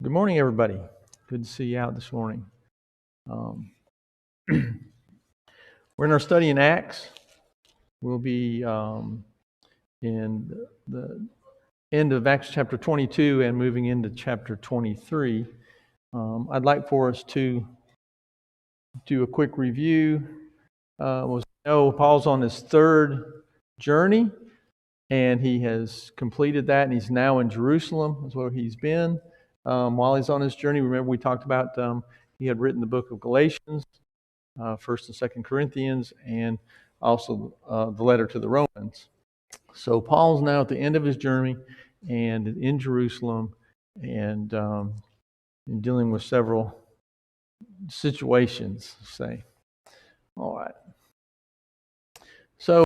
Good morning, everybody. Good to see you out this morning. Um, we're in our study in Acts. We'll be in the end of Acts chapter 22 and moving into chapter 23. I'd like for us to do a quick review. Paul's on his third journey, and he has completed that, and he's now in Jerusalem. That's where he's been. While he's on his journey, remember we talked about he had written the book of Galatians, 1st and 2nd Corinthians, and also the letter to the Romans. So Paul's now at the end of his journey and in Jerusalem and dealing with several situations, say. All right. So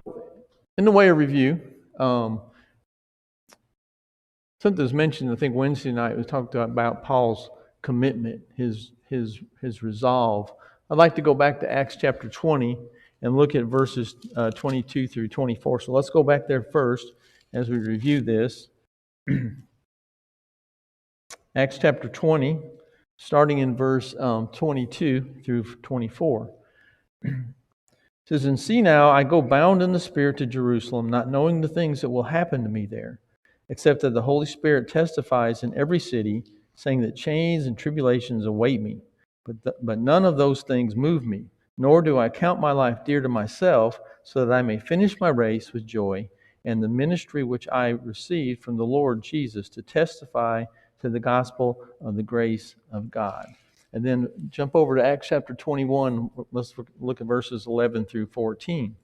in the way of review, something was mentioned, I think Wednesday night, we talked about Paul's commitment, his resolve. I'd like to go back to Acts chapter 20 and look at verses 22 through 24. So let's go back there first as we review this. Acts chapter 20, starting in verse 22 through 24. It says, "And see now, I go bound in the Spirit to Jerusalem, not knowing the things that will happen to me there, except that the Holy Spirit testifies in every city, saying that chains and tribulations await me. But none of those things move me, nor do I count my life dear to myself, so that I may finish my race with joy, and the ministry which I received from the Lord Jesus to testify to the gospel of the grace of God." And then jump over to Acts chapter 21. Let's look at verses 11 through 14.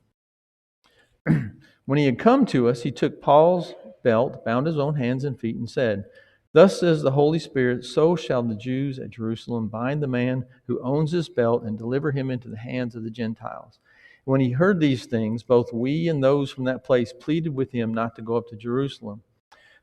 "When he had come to us, he took Paul's belt, bound his own hands and feet, and said, 'Thus says the Holy Spirit, so shall the Jews at Jerusalem bind the man who owns this belt and deliver him into the hands of the Gentiles.' When he heard these things, both we and those from that place pleaded with him not to go up to Jerusalem.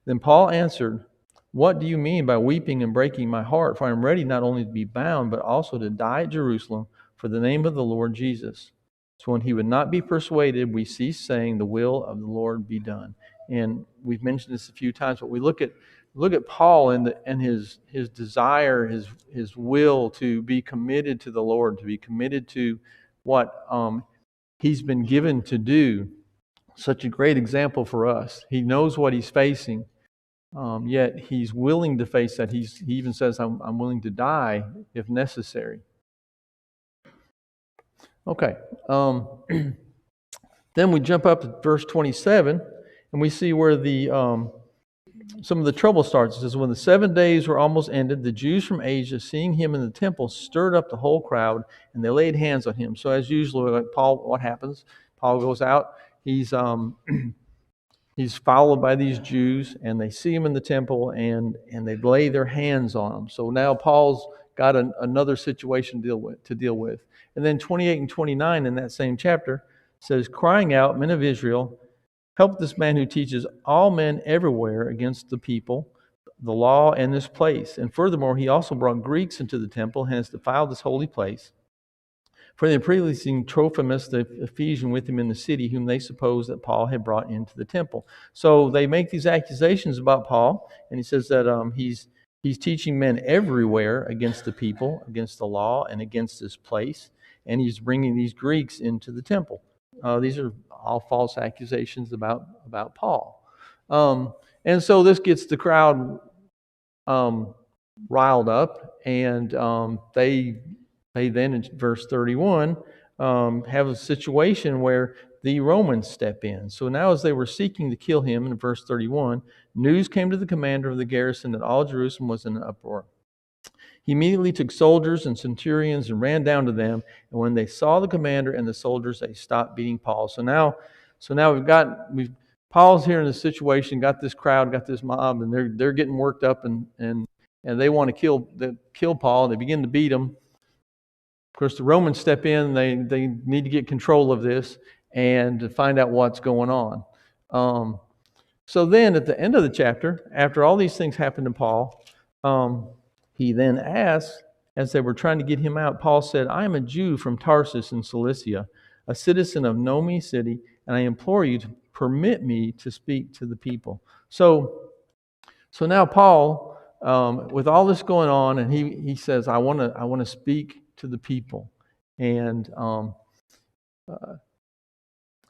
Then Paul answered, 'What do you mean by weeping and breaking my heart? For I am ready not only to be bound, but also to die at Jerusalem for the name of the Lord Jesus.' So when he would not be persuaded, we ceased saying, 'The will of the Lord be done.'" And we've mentioned this a few times, but we look at Paul and his desire, his will to be committed to the Lord, to be committed to what he's been given to do. Such a great example for us. He knows what he's facing, yet he's willing to face that. He even says, I'm willing to die if necessary. Okay. Then we jump up to verse 27, and we see where some of the trouble starts. It says, "When the 7 days were almost ended, the Jews from Asia, seeing him in the temple, stirred up the whole crowd, and they laid hands on him." So as usual, like Paul, what happens? Paul goes out. He's followed by these Jews, and they see him in the temple, and they lay their hands on him. So now Paul's got another situation to deal with. And then 28 and 29 in that same chapter says, "Crying out, men of Israel, help this man who teaches all men everywhere against the people, the law, and this place. And furthermore, he also brought Greeks into the temple and has defiled this holy place. For they had previously seen Trophimus the Ephesian with him in the city, whom they supposed that Paul had brought into the temple." So they make these accusations about Paul, and he says that he's teaching men everywhere against the people, against the law, and against this place, and he's bringing these Greeks into the temple. These are all false accusations about Paul. And so this gets the crowd riled up, and they then, in verse 31, have a situation where the Romans step in. So now as they were seeking to kill him, in verse 31, news came to the commander of the garrison that all Jerusalem was in an uproar. He immediately took soldiers and centurions and ran down to them. And when they saw the commander and the soldiers, they stopped beating Paul. So now Paul's here in this situation, got this crowd, got this mob, and they're getting worked up, and they want to kill Paul. And they begin to beat him. Of course, the Romans step in. They need to get control of this and to find out what's going on. So then, at the end of the chapter, after all these things happened to Paul, he then asks, as they were trying to get him out, Paul said, "I am a Jew from Tarsus in Cilicia, a citizen of Nome city, and I implore you to permit me to speak to the people." So now Paul with all this going on, and he says, I want to speak to the people. And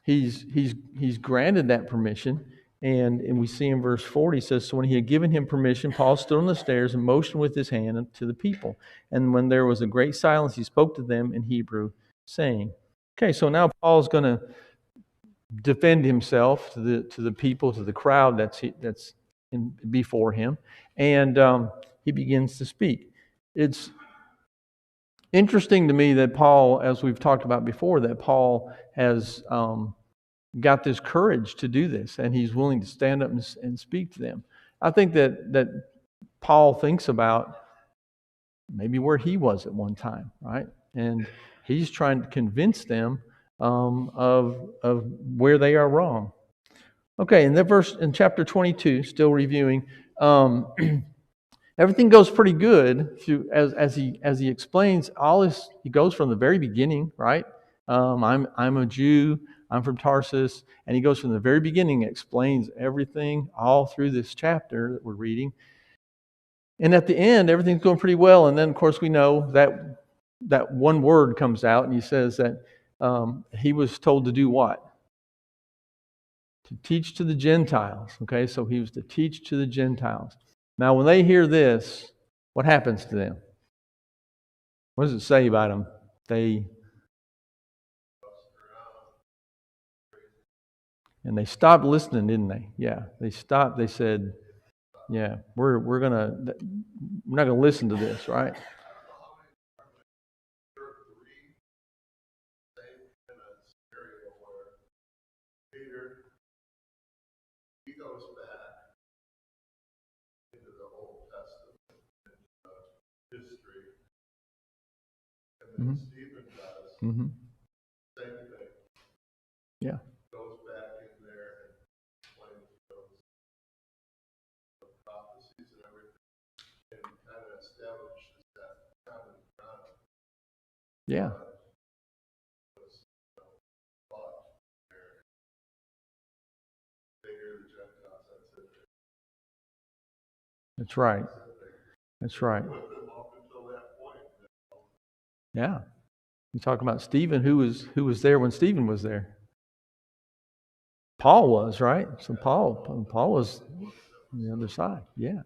he's granted that permission. And we see in verse 40, he says, so when he had given him permission, Paul stood on the stairs and motioned with his hand to the people. And when there was a great silence, he spoke to them in Hebrew, saying, okay, so now Paul's going to defend himself to the people, to the crowd that's before him. And he begins to speak. It's interesting to me that Paul, as we've talked about before, that Paul has got this courage to do this, and he's willing to stand up and speak to them. I think that Paul thinks about maybe where he was at one time, right? And he's trying to convince them of where they are wrong. Okay, in the verse in chapter 22, still reviewing, everything goes pretty good as he explains all this. He goes from the very beginning, right? I'm a Jew. I'm from Tarsus, and he goes from the very beginning, explains everything all through this chapter that we're reading. And at the end, everything's going pretty well. And then, of course, we know that one word comes out, and he says that he was told to do what? To teach to the Gentiles. Okay, so he was to teach to the Gentiles. Now, when they hear this, what happens to them? What does it say about them? They stopped listening, didn't they? Yeah, they stopped. They said, "Yeah, we're not gonna listen to this, right?" Mm-hmm. Mm-hmm. Yeah. Yeah. That's right. That's right. Yeah. You talk about Stephen, who was there when Stephen was there. Paul was, right? So Paul was on the other side. Yeah.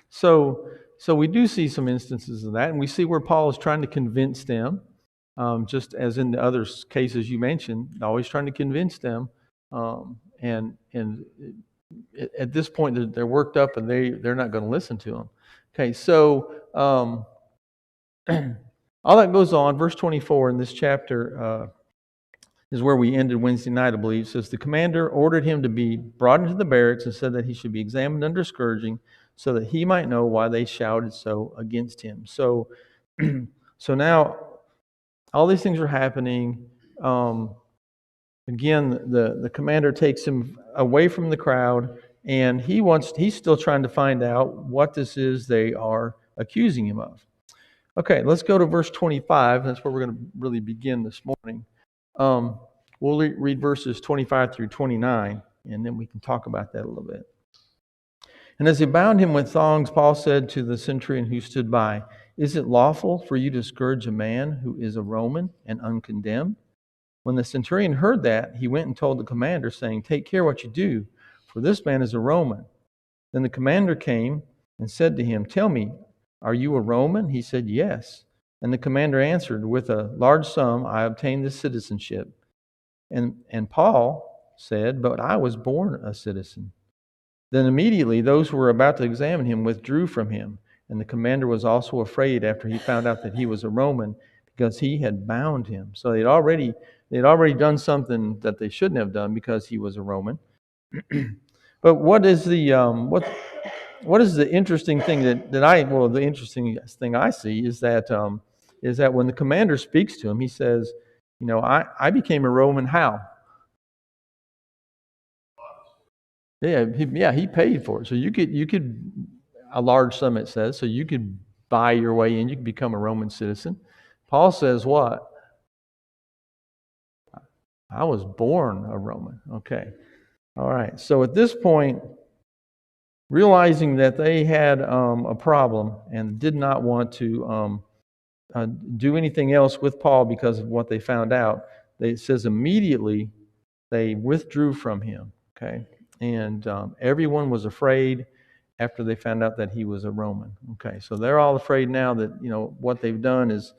So we do see some instances of that, and we see where Paul is trying to convince them, just as in the other cases you mentioned, always trying to convince them, and at this point they're worked up and they're not going to listen to him. Okay, so all that goes on. Verse 24 in this chapter is where we ended Wednesday night, I believe. It says the commander ordered him to be brought into the barracks and said that he should be examined under scourging, so that he might know why they shouted so against him. So, so now all these things are happening. Again, the commander takes him away from the crowd, and he's still trying to find out what this is they are accusing him of. Okay, let's go to verse 25. That's where we're going to really begin this morning. We'll read verses 25 through 29, and then we can talk about that a little bit. And as they bound him with thongs, Paul said to the centurion who stood by, "Is it lawful for you to scourge a man who is a Roman and uncondemned?" When the centurion heard that, he went and told the commander, saying, "Take care what you do, for this man is a Roman." Then the commander came and said to him, "Tell me, are you a Roman?" He said, "Yes." And the commander answered, "With a large sum I obtained this citizenship." And Paul said, "But I was born a citizen." Then immediately those who were about to examine him withdrew from him. And the commander was also afraid after he found out that he was a Roman, because he had bound him. So they'd already done something that they shouldn't have done because he was a Roman. But what is the interesting thing the interesting thing I see is that when the commander speaks to him, he says, I became a Roman how? Yeah, he paid for it. So you could a large sum, it says, so you could buy your way in, you could become a Roman citizen. Paul says what? I was born a Roman. Okay. All right. So at this point, realizing that they had a problem and did not want to do anything else with Paul because of what they found out, it says immediately they withdrew from him. Okay, and everyone was afraid after they found out that he was a Roman. Okay, so they're all afraid now that what they've done is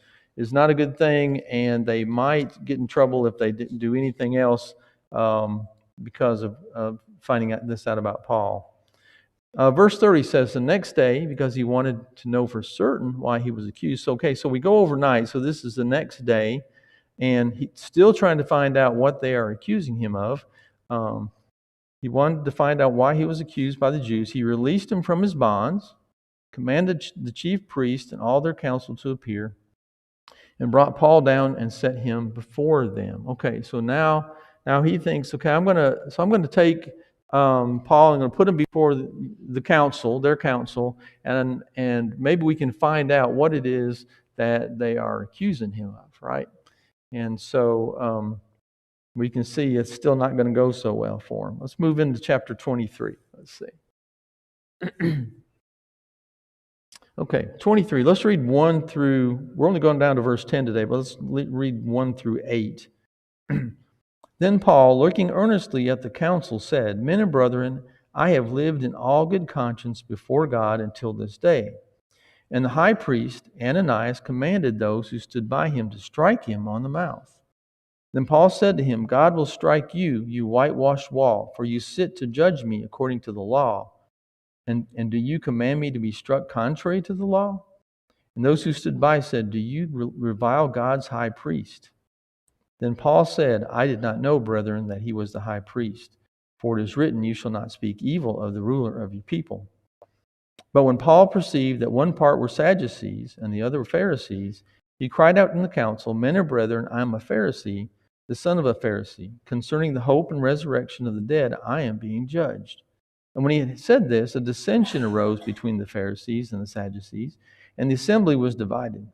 not a good thing, and they might get in trouble if they didn't do anything else because of finding out about Paul. Verse 30 says, the next day, because he wanted to know for certain why he was accused. So, okay, so we go overnight. So this is the next day, and he's still trying to find out what they are accusing him of. He wanted to find out why he was accused by the Jews. He released him from his bonds, commanded the chief priest and all their council to appear, and brought Paul down and set him before them. Okay, so now he thinks, okay, I'm going to take Paul, I'm going to put him before the council, their council, and maybe we can find out what it is that they are accusing him of, right? And so we can see it's still not going to go so well for him. Let's move into chapter 23. Let's see. Okay, 23. Let's read 1 through, we're only going down to verse 10 today, but let's read 1 through 8. Then Paul, looking earnestly at the council, said, Men and brethren, I have lived in all good conscience before God until this day. And the high priest, Ananias, commanded those who stood by him to strike him on the mouth. Then Paul said to him, God will strike you, you whitewashed wall, for you sit to judge me according to the law. And do you command me to be struck contrary to the law? And those who stood by said, Do you revile God's high priest? Then Paul said, I did not know, brethren, that he was the high priest. For it is written, You shall not speak evil of the ruler of your people. But when Paul perceived that one part were Sadducees and the other were Pharisees, he cried out in the council, Men and brethren, I am a Pharisee, the son of a Pharisee. Concerning the hope and resurrection of the dead, I am being judged. And when he had said this, a dissension arose between the Pharisees and the Sadducees, and the assembly was divided.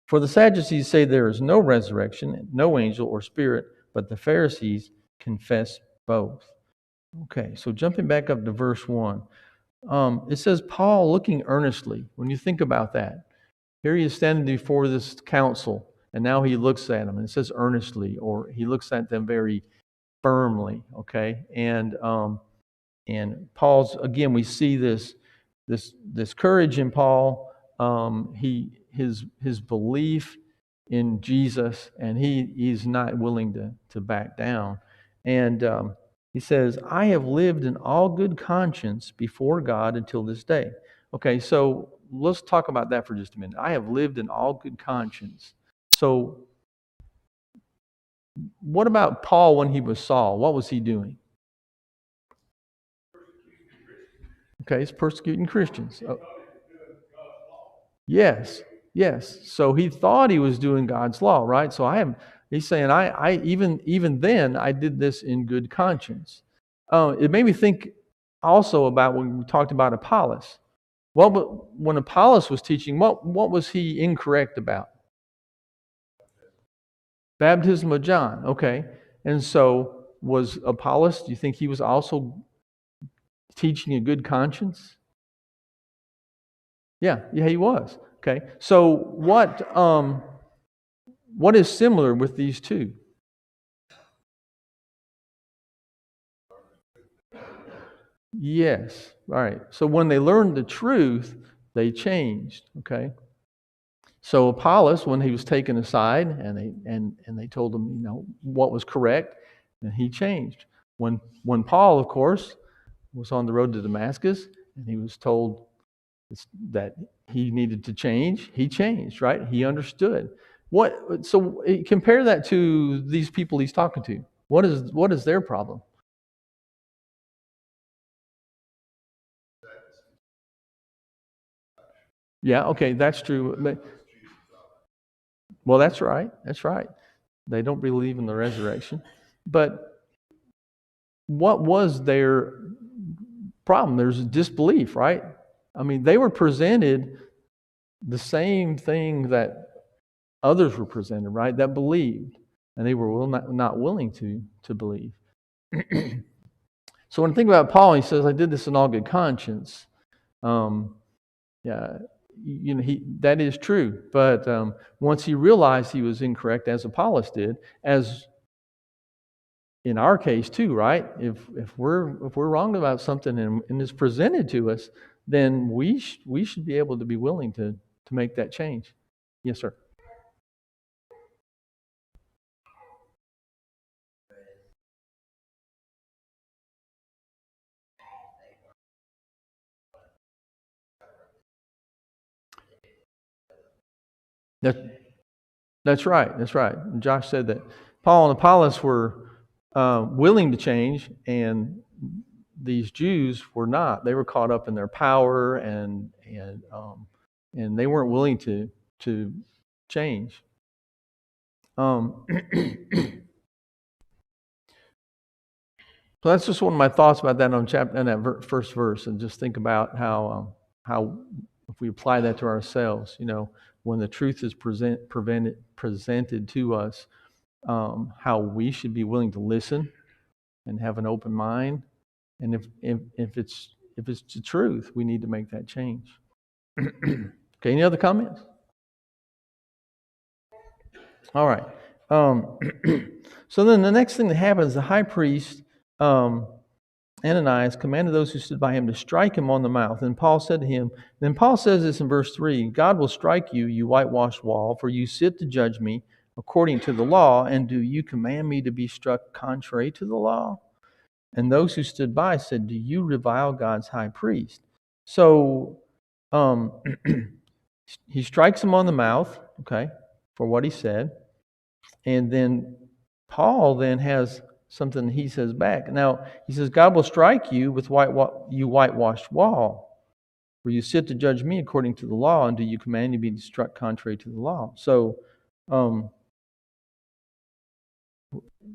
For the Sadducees say there is no resurrection, no angel or spirit, but the Pharisees confess both. Okay, so jumping back up to verse 1. It says, Paul looking earnestly. When you think about that, here he is standing before this council, and now he looks at them, and it says earnestly, or he looks at them very firmly, okay? And Paul's, again, we see this courage in Paul. His belief in Jesus, and he's not willing to back down. And he says, I have lived in all good conscience before God until this day. Okay, so let's talk about that for just a minute. I have lived in all good conscience. So what about Paul when he was Saul? What was he doing? Okay, he's persecuting Christians. Oh. Yes. So he thought he was doing God's law, right? So he's saying, I even then I did this in good conscience. It made me think also about when we talked about Apollos. Well, when Apollos was teaching, what was he incorrect about? Baptism of John. Okay. And so was Apollos, do you think he was also teaching a good conscience? Yeah, he was. Okay. So what is similar with these two? Yes. All right. So when they learned the truth, they changed. Okay. So Apollos, when he was taken aside and they told him, what was correct, and he changed. When Paul, of course, was on the road to Damascus and he was told that he needed to change, he changed, right? He understood. So compare that to these people he's talking to. What is their problem? Yeah, okay, that's true. Well, that's right. They don't believe in the resurrection. But what was their problem? There's disbelief, right? I mean, they were presented the same thing that others were presented, right? That believed, and they were not willing to believe. So So when I think about Paul, he says, I did this in all good conscience. Yeah, that is true. But once he realized he was incorrect, as Apollos did, as in our case too, right? If we're wrong about something and it's presented to us, then we should be able to be willing to make that change. Yes, sir. That, that's right. That's right. And Josh said that Paul and Apollos were willing to change, and these Jews were not. They were caught up in their power, and they weren't willing to change. So that's just one of my thoughts about that on first verse, and just think about how if we apply that to ourselves, when the truth is presented to us, how we should be willing to listen and have an open mind, and if it's the truth, we need to make that change. Okay, any other comments? All right. So then the next thing that happens, the high priest Ananias commanded those who stood by him to strike him on the mouth. And Paul said to him, then Paul says this in verse 3, God will strike you, you whitewashed wall, for you sit to judge me according to the law, and do you command me to be struck contrary to the law? And those who stood by said, do you revile God's high priest? So he strikes him on the mouth, okay, for what he said. And then Paul then has something he says back. Now, he says, God will strike you with you whitewashed wall, for you sit to judge me according to the law, and do you command me to be struck contrary to the law? So,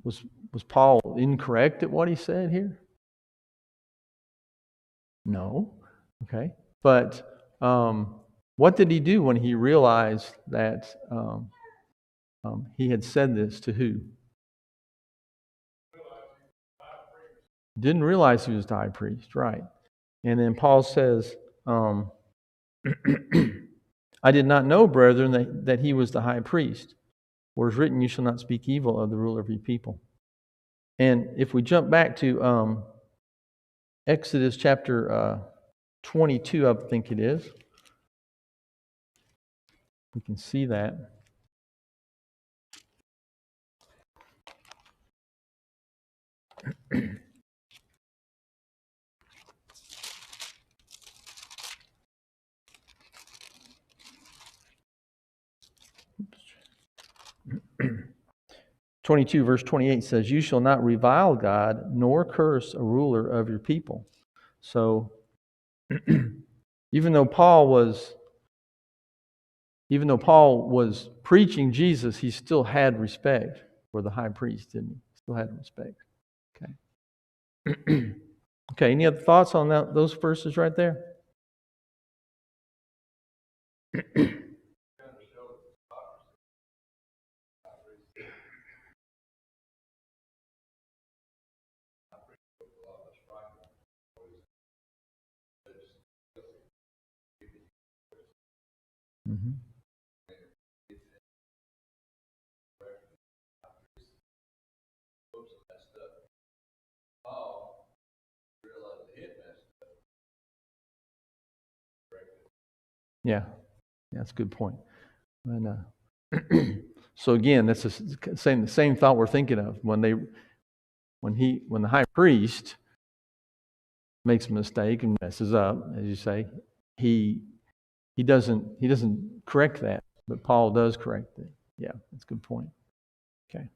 was Paul incorrect at what he said here? No. Okay. But what did he do when he realized that he had said this to who? Didn't realize he was the high priest, right? And then Paul says, I did not know, brethren, that he was the high priest. For it is written, you shall not speak evil of the ruler of your people. And if we jump back to Exodus chapter 22, I think it is, we can see that. Oops. 22 verse 28 says, you shall not revile God nor curse a ruler of your people. So even though Paul was preaching Jesus, he still had respect for the high priest, didn't he? Still had respect. Okay. Okay, any other thoughts on those verses right there? Mm-hmm. Yeah, that's a good point. And so again, that's the same thought we're thinking of when the high priest makes a mistake and messes up, as you say, he doesn't correct that, but Paul does correct it. Yeah, that's a good point. Okay.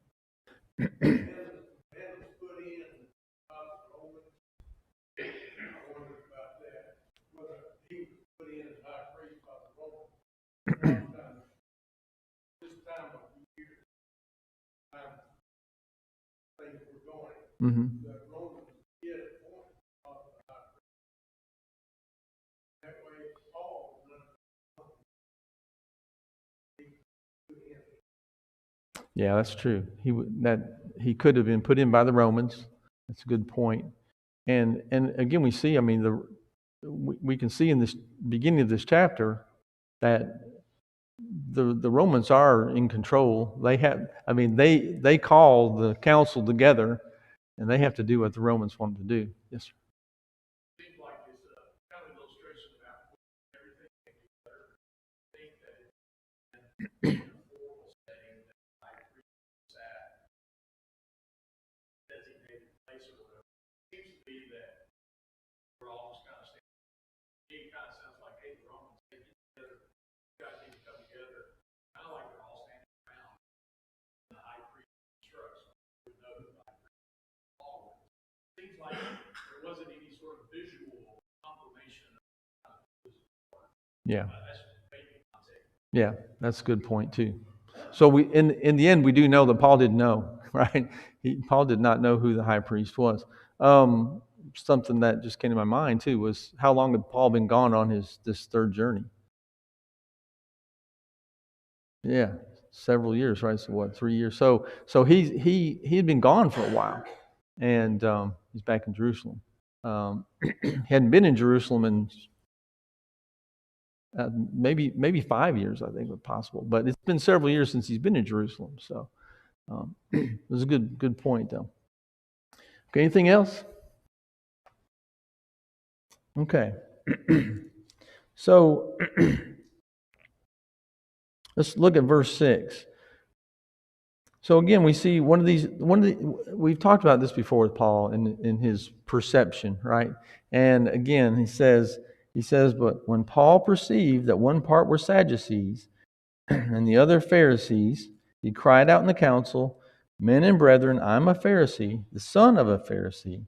Mm-hmm. Yeah, that's true. He could have been put in by the Romans. That's a good point. And again, we see, I mean, we can see in this beginning of this chapter that the Romans are in control. They have, I mean, they call the council together, and they have to do what the Romans want them to do. Yes, sir. Yeah. Yeah, that's a good point too. So we, in the end, we do know that Paul didn't know, right? Paul did not know who the high priest was. Something that just came to my mind too was, how long had Paul been gone on this third journey? Yeah, several years, right? So what, 3 years? So he had been gone for a while, and he's back in Jerusalem. He hadn't been in Jerusalem in maybe 5 years, I think, if possible. But it's been several years since he's been in Jerusalem. So it was a good point, though. Okay, anything else? Okay. So let's look at verse 6. So again, we see we've talked about this before with Paul in his perception, right? And again, he says, but when Paul perceived that one part were Sadducees and the other Pharisees, he cried out in the council, "Men and brethren, I am a Pharisee, the son of a Pharisee.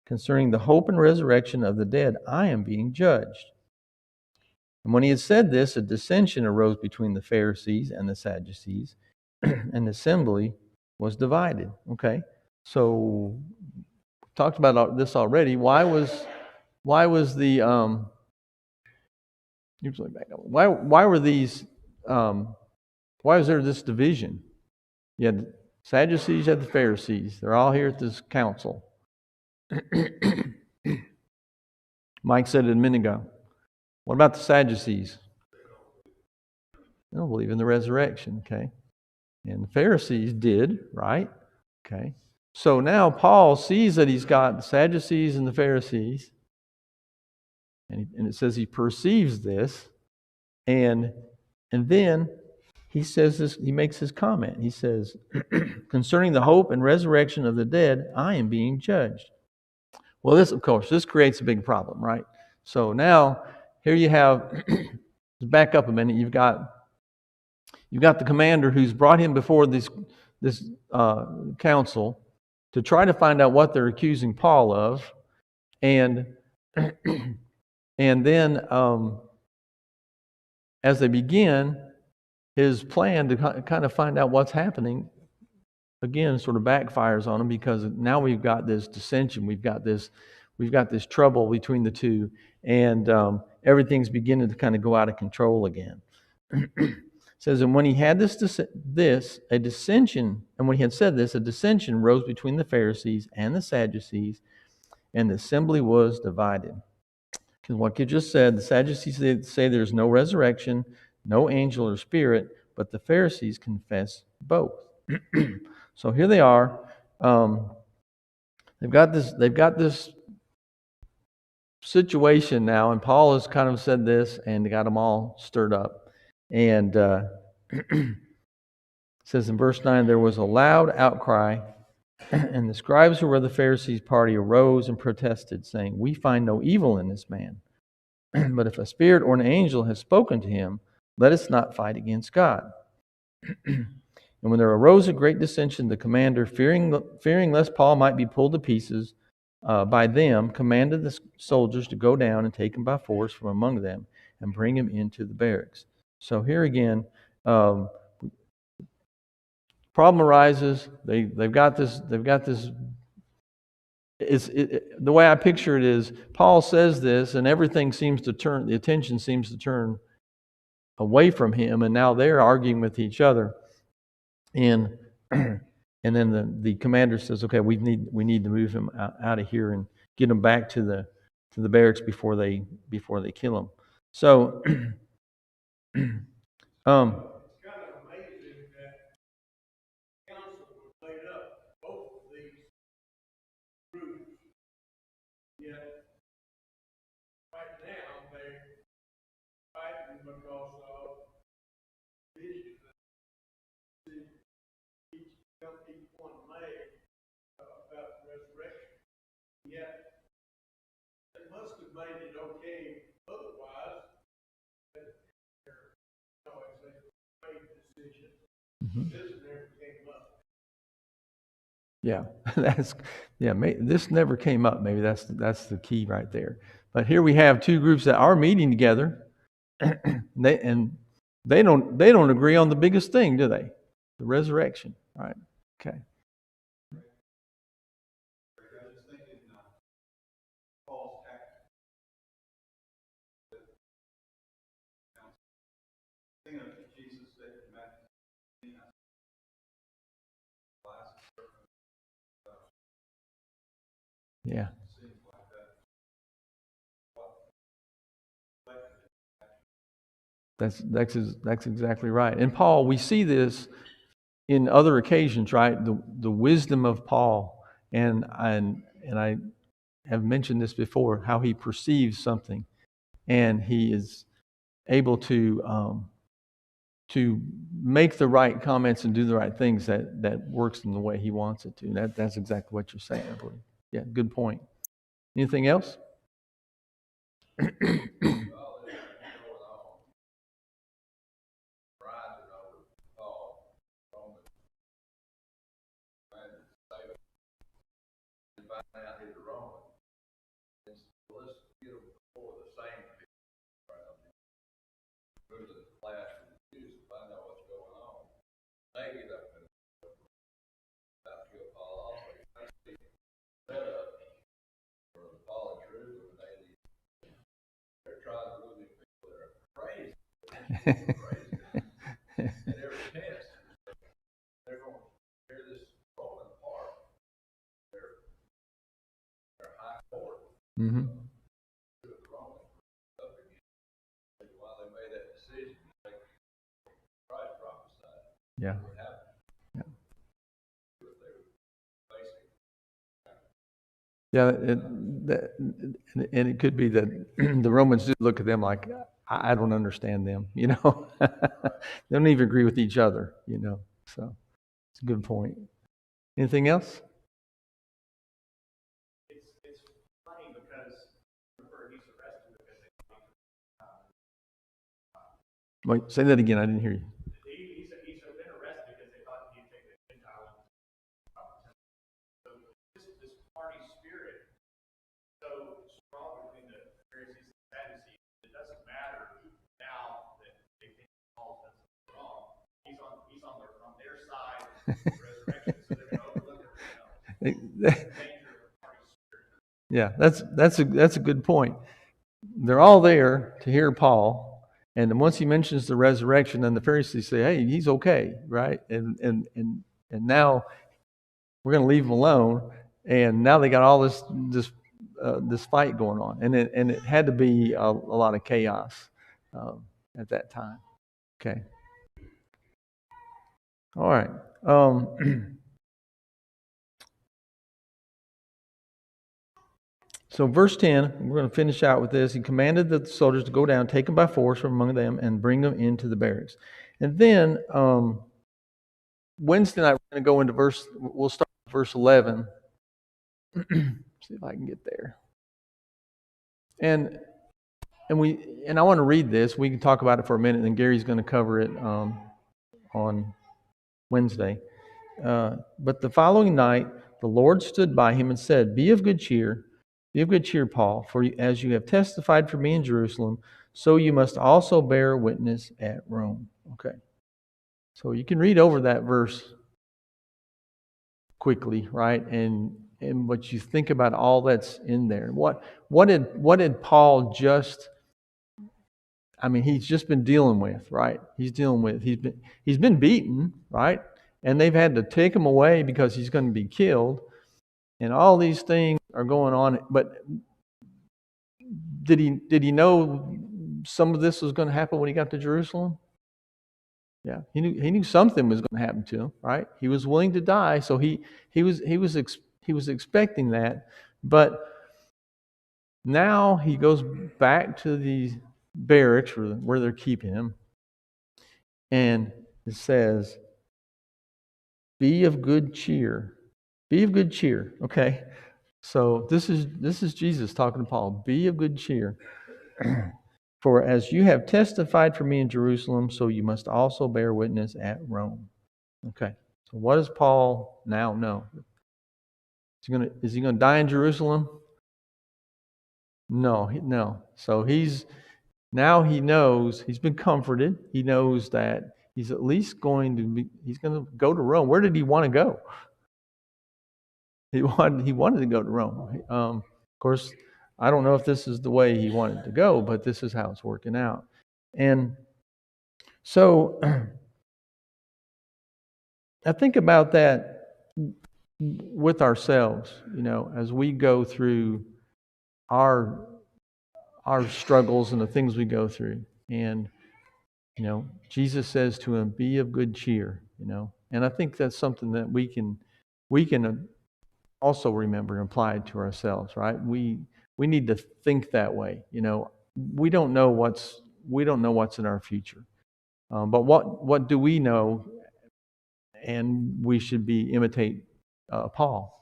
Concerning the hope and resurrection of the dead, I am being judged." And when he had said this, a dissension arose between the Pharisees and the Sadducees, and the assembly was divided. Okay, so we talked about this already. Why was the usually back up? Why were these? Why was there this division? You had the Sadducees, you had the Pharisees. They're all here at this council. Mike said it a minute ago. What about the Sadducees? They don't believe in the resurrection, okay? And the Pharisees did, right? Okay. So now Paul sees that he's got the Sadducees and the Pharisees, and it says he perceives this, and then he says this, he makes his comment. He says, concerning the hope and resurrection of the dead, I am being judged. Well, this creates a big problem, right? So now, here you have, back up a minute, you've got the commander who's brought him before this council to try to find out what they're accusing Paul of, and then as they begin his plan to kind of find out what's happening, again, sort of backfires on him, because now we've got this dissension, we've got this trouble between the two, and everything's beginning to kind of go out of control again. It says, and when he had a dissension, and when he had said this, a dissension rose between the Pharisees and the Sadducees, and the assembly was divided. Because what you just said, the Sadducees say there's no resurrection, no angel or spirit, but the Pharisees confess both. So here they are. They've got this situation now, and Paul has kind of said this, and they got them all stirred up. And it says in verse 9, there was a loud outcry, and the scribes who were the Pharisees' party arose and protested, saying, "We find no evil in this man. But if a spirit or an angel has spoken to him, let us not fight against God." And when there arose a great dissension, the commander, fearing lest Paul might be pulled to pieces by them, commanded the soldiers to go down and take him by force from among them and bring him into the barracks. So here again, problem arises. They've got this. The way I picture it is, Paul says this, and everything seems to turn. The attention seems to turn away from him, and now they're arguing with each other. And then the commander says, "Okay, we need to move him out of here get them back to the barracks before they kill them. So, um, yeah, this never came up. Maybe that's the key right there. But here we have two groups that are meeting together, and they don't agree on the biggest thing, do they? The resurrection, right? Okay. Yeah. That's exactly right. And Paul, we see this in other occasions, right? The wisdom of Paul, and I have mentioned this before, how he perceives something, and he is able to make the right comments and do the right things that works in the way he wants it to. That's exactly what you're saying, I believe. Yeah, good point. Anything else? Mm-hmm. Yeah. Yeah. Yeah, and it could be that the Romans do look at them like, I don't understand them, you know. They don't even agree with each other, you know. So it's a good point. Anything else? Wait, say that again. I didn't hear you. Yeah, that's a good point. They're all there to hear Paul, and then once he mentions the resurrection, then the Pharisees say, "Hey, he's okay, right?" And now we're going to leave him alone. And now they got all this fight going on, and it had to be a lot of chaos at that time. Okay. All right. So verse 10, we're going to finish out with this. He commanded the soldiers to go down, take them by force from among them, and bring them into the barracks. And then Wednesday night, we're going to go into we'll start with verse 11. See if I can get there. And I want to read this. We can talk about it for a minute, and then Gary's going to cover it on Wednesday. But the following night, the Lord stood by him and said, Be of good cheer, Paul, for as you have testified for me in Jerusalem, so you must also bear witness at Rome. Okay. So you can read over that verse quickly, right? And what you think about all that's in there. What did Paul just, I mean, he's just been dealing with, right? He's been beaten, right? And they've had to take him away because he's going to be killed. and all these things are going on. But did he know some of this was going to happen when he got to Jerusalem? Yeah, he knew something was going to happen to him, right? He was willing to die, so he was expecting that. But now he goes back to the barracks where they're keeping him, and it says, "Be of good cheer. Be of good cheer." Okay, so this is Jesus talking to Paul. Be of good cheer. For as you have testified for me in Jerusalem, so you must also bear witness at Rome. Okay. So what does Paul now know? Is he gonna die in Jerusalem? No, no. So he knows, he's been comforted. He knows that he's at least he's going to go to Rome. Where did he want to go? He wanted to go to Rome. Of course, I don't know if this is the way he wanted to go, but this is how it's working out. And so I think about that with ourselves, as we go through our struggles and the things we go through. And Jesus says to him, "Be of good cheer." And I think that's something that we can also remember and apply it to ourselves, right? We need to think that way. We don't know what's in our future, but what do we know? And we should imitate Paul.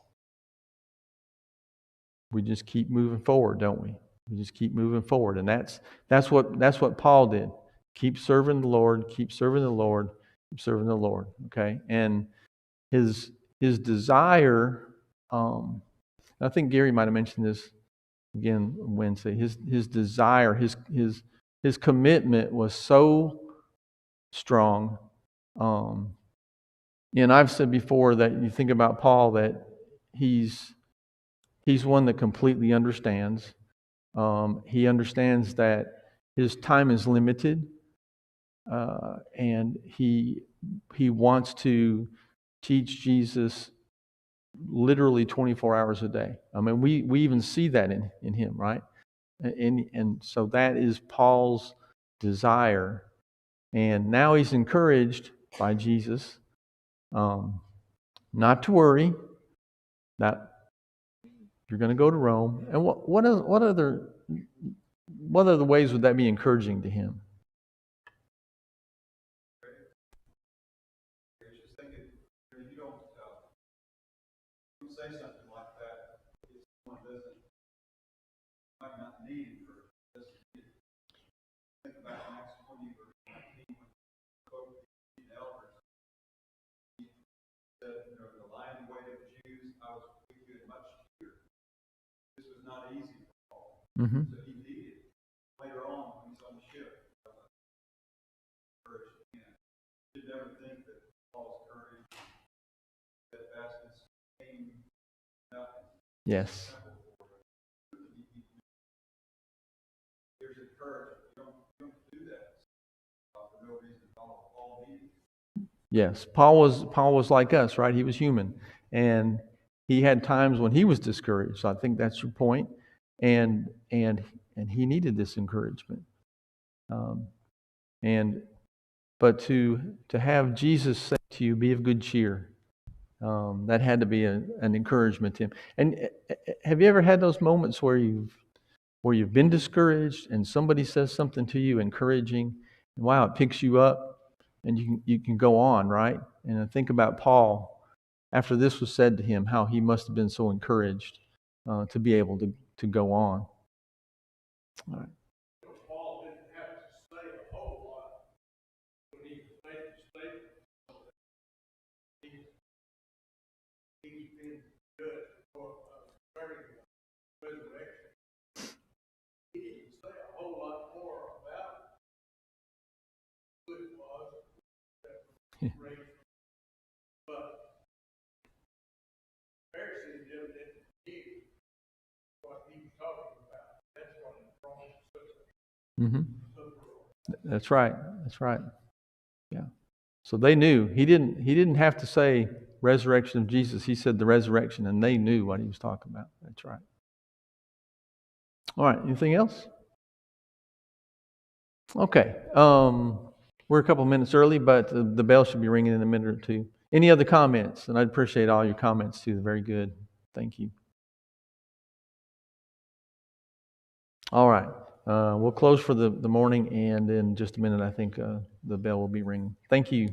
We just keep moving forward, don't we? We just keep moving forward, and that's what Paul did. Keep serving the Lord. Keep serving the Lord. Keep serving the Lord. Okay, and his desire. I think Gary might have mentioned this again Wednesday. His desire, his commitment was so strong. And I've said before that you think about Paul, that he's one that completely understands. He understands that his time is limited, and he wants to teach Jesus literally 24 hours a day. I mean, we even see that in him, right? And so that is Paul's desire. And now he's encouraged by Jesus not to worry, that you're going to go to Rome. And what other ways would that be encouraging to him? Say something like that, if someone might not need for this. Think about Acts 20 verse 19 when he spoke to the elders. He said, the lying way of the Jews, I was with you in much fear. This was not easy for Paul. Mm-hmm. So he needed. Later on, when he's on the ship, courage again. Did never think that Paul's courage, steadfastness came nothing. Yes. There's a courage. You don't do that for no reason at all. Paul needed. Yes, Paul was like us, right? He was human, and he had times when he was discouraged. So I think that's your point, and he needed this encouragement. But to have Jesus say to you, "Be of good cheer," that had to be an encouragement to him. And have you ever had those moments where you've been discouraged and somebody says something to you encouraging, and wow, it picks you up, and you can go on, right? And I think about Paul after this was said to him, how he must have been so encouraged to be able to go on. All right. Paul didn't have to say a whole lot when he made the statement. He's been good for concerning the resurrection. He didn't say a whole lot more about who it was that was raised. But Pharisees evidently knew what he was talking about. That's what he brought That's right. That's right. Yeah. So they knew he didn't have to say resurrection of Jesus. He said the resurrection, and they knew what he was talking about. That's right. All right, anything else? Okay. We're a couple minutes early, but the bell should be ringing in a minute or two. Any other comments? And I'd appreciate all your comments too. Very good. Thank you. All right. We'll close for the morning, and in just a minute, I think the bell will be ringing. Thank you.